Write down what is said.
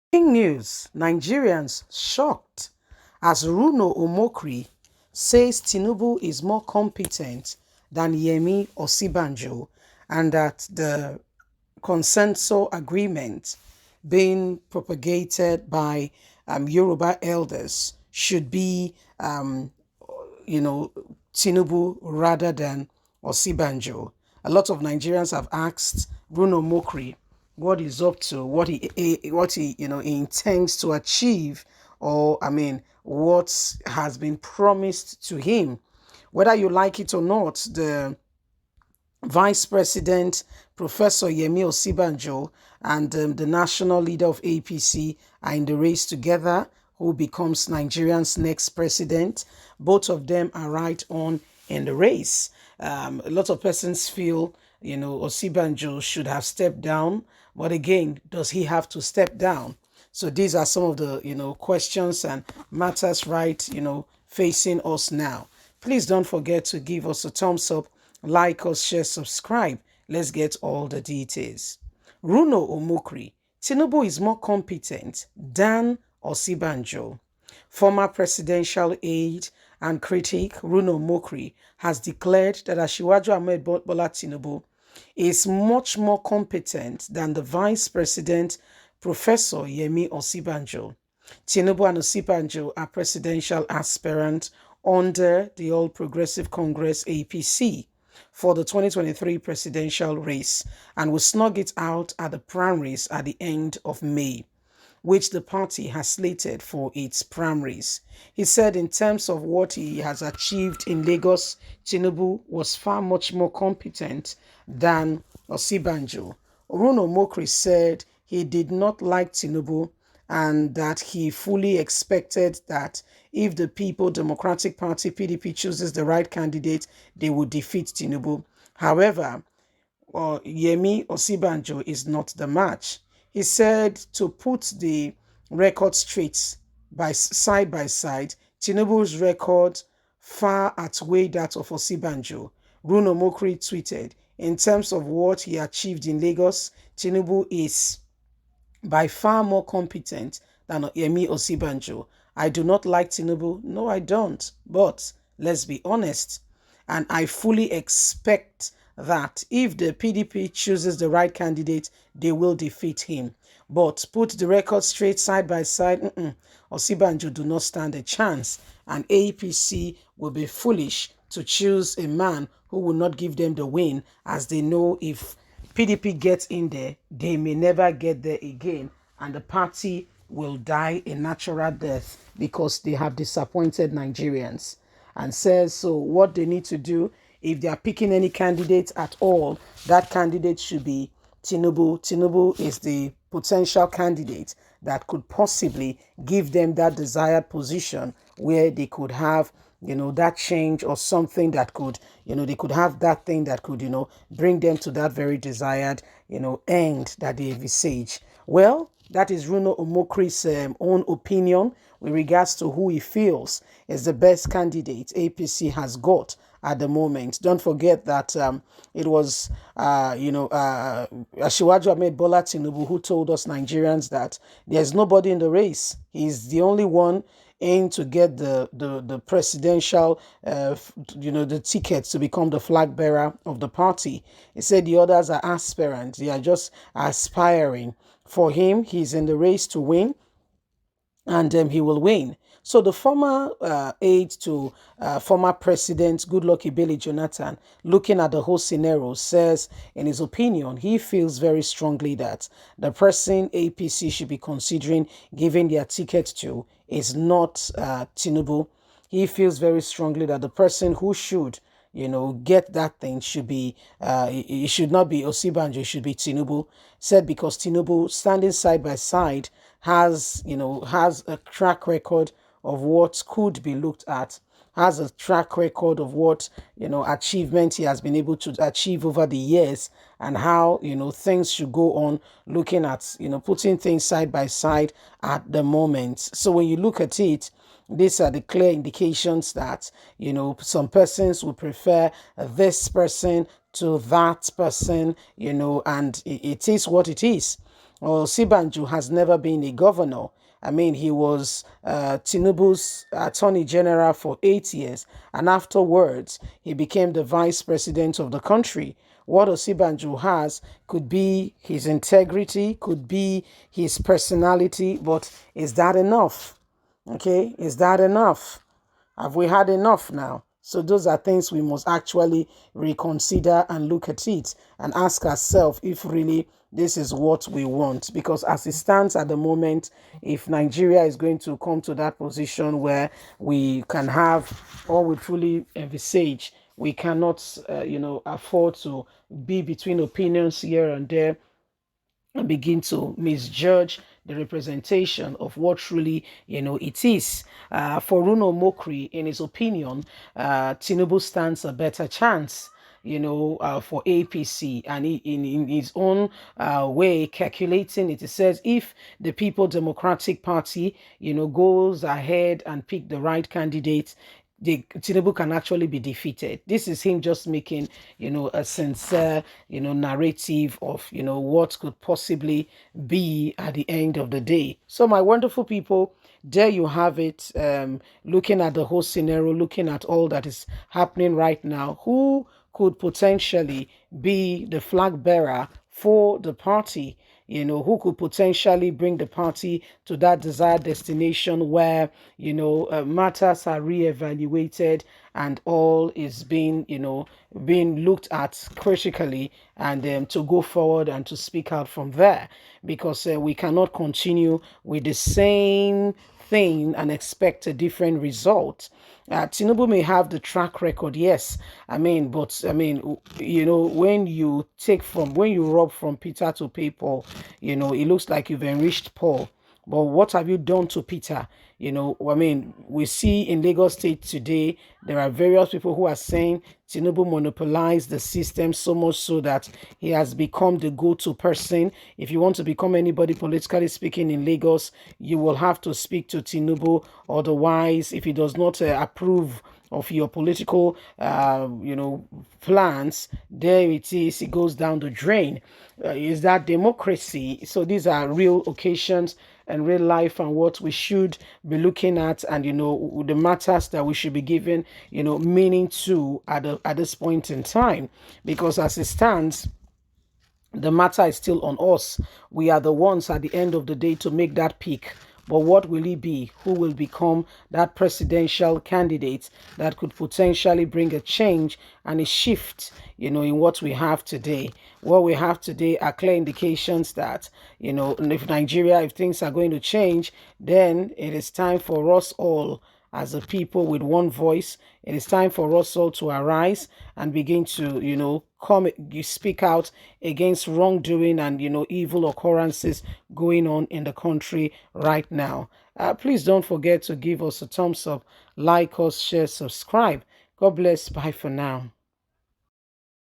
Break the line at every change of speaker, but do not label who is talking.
Breaking news, Nigerians shocked as Runo Omokri says Tinubu is more competent than Yemi Osinbajo and that the consensus agreement being propagated by Yoruba elders should be, you know, Tinubu rather than Osinbajo. A lot of Nigerians have asked Bruno Mokri what he's up to, what he intends to achieve, or what has been promised to him. Whether you like it or not, the Vice President Professor Yemi Osinbajo and the national leader of APC are in the race together. Who becomes Nigeria's next president? Both of them are right on in the race. A lot of persons feel, Osinbajo should have stepped down, but again, does he have to step down? So these are some of the, questions and matters facing us now. Please don't forget to give us a thumbs up, like us, share, subscribe. Let's get all the details. Runo Omokri, Tinubu is more competent than Osinbajo. Former presidential aide and critic Runo Omokri has declared that Asiwaju Ahmed Bola Tinubu is much more competent than the vice president, Professor Yemi Osinbajo. Tinubu and Osinbajo are presidential aspirants under the All Progressive Congress APC for the 2023 presidential race and will snug it out at the primaries at the end of May, which the party has slated for its primaries. He said in terms of what he has achieved in Lagos, Tinubu was far much more competent than Osinbajo. Oruno Mokri said he did not like Tinubu and that he fully expected that if the People Democratic Party PDP chooses the right candidate, they will defeat Tinubu. However, Yemi Osinbajo is not the match. He said to put the record straight by side, Tinubu's record far outweighed that of Osinbajo. Bruno Mokri tweeted, in terms of what he achieved in Lagos, Tinubu is by far more competent than Yemi Osinbajo. I do not like Tinubu. No, I don't. But let's be honest. And I fully expect that if the PDP chooses the right candidate, they will defeat him. But put the record straight side by side, Osinbajo do not stand a chance. And APC will be foolish to choose a man who will not give them the win, as they know if PDP gets in there, they may never get there again, and the party will die a natural death because they have disappointed Nigerians. And says so what they need to do, if they are picking any candidate at all, that candidate should be Tinubu. Tinubu is the potential candidate that could possibly give them that desired position where they could have that change or something that could, they could have that thing that could, bring them to that very desired, end that they envisage. Well, that is Runo Omokri's own opinion with regards to who he feels is the best candidate APC has got at the moment. Don't forget that it was, Asiwaju Ahmed Bola Tinubu who told us Nigerians that there's nobody in the race. He's the only one aim to get the presidential, the tickets to become the flag bearer of the party. He said the others are aspirants. They are just aspiring. For him, he's in the race to win, and he will win. So the former aide to former President Goodluck Ebele Jonathan, looking at the whole scenario, says in his opinion, he feels very strongly that the person APC should be considering giving their ticket to is not Tinubu. He feels very strongly that the person who should get that thing should be, it should not be Osinbajo, it should be Tinubu. Said because Tinubu, standing side by side, has a track record of what could be looked at, has a track record of what, achievement he has been able to achieve over the years, and how, things should go on, looking at, putting things side by side at the moment. So when you look at it, these are the clear indications that, some persons would prefer this person to that person, and it is what it is. Osinbajo has never been a governor. I mean, he was Tinubu's attorney general for 8 years, and afterwards, he became the vice president of the country. What Osinbajo has could be his integrity, could be his personality, but is that enough? Okay, is that enough? Have we had enough now? So those are things we must actually reconsider and look at it and ask ourselves if really this is what we want. Because as it stands at the moment, if Nigeria is going to come to that position where we can have all we truly envisage, we cannot, afford to be between opinions here and there and begin to misjudge the representation of what truly, it is. For Runo Mokri, in his opinion, Tinubu stands a better chance, for APC. And in his own way, calculating it, it says if the People Democratic Party, goes ahead and pick the right candidate, Tinubu can actually be defeated. This is him just making, a sincere, narrative of, what could possibly be at the end of the day. So my wonderful people, there you have it. Looking at the whole scenario, looking at all that is happening right now, who could potentially be the flag bearer for the party, who could potentially bring the party to that desired destination where, matters are reevaluated and all is being looked at critically, and to go forward and to speak out from there, because we cannot continue with the same thing and expect a different result. Tinubu may have the track record, yes. When you rob from Peter to pay Paul, it looks like you've enriched Paul. But what have you done to Peter? We see in Lagos State today, there are various people who are saying Tinubu monopolized the system so much so that he has become the go-to person. If you want to become anybody politically speaking in Lagos, you will have to speak to Tinubu. Otherwise, if he does not approve of your political, plans, there it is, it goes down the drain. Is that democracy? So these are real occasions and real life and what we should be looking at, and the matters that we should be giving meaning to at this point in time, because as it stands, the matter is still on us. We are the ones at the end of the day to make that pick. But what will he be? Who will become that presidential candidate that could potentially bring a change and a shift, in what we have today? What we have today are clear indications that, if things are going to change, then it is time for us all as a people with one voice. It is time for us all to arise and begin to, speak out against wrongdoing and, evil occurrences going on in the country right now. Please don't forget to give us a thumbs up, like us, share, subscribe. God bless. Bye for now.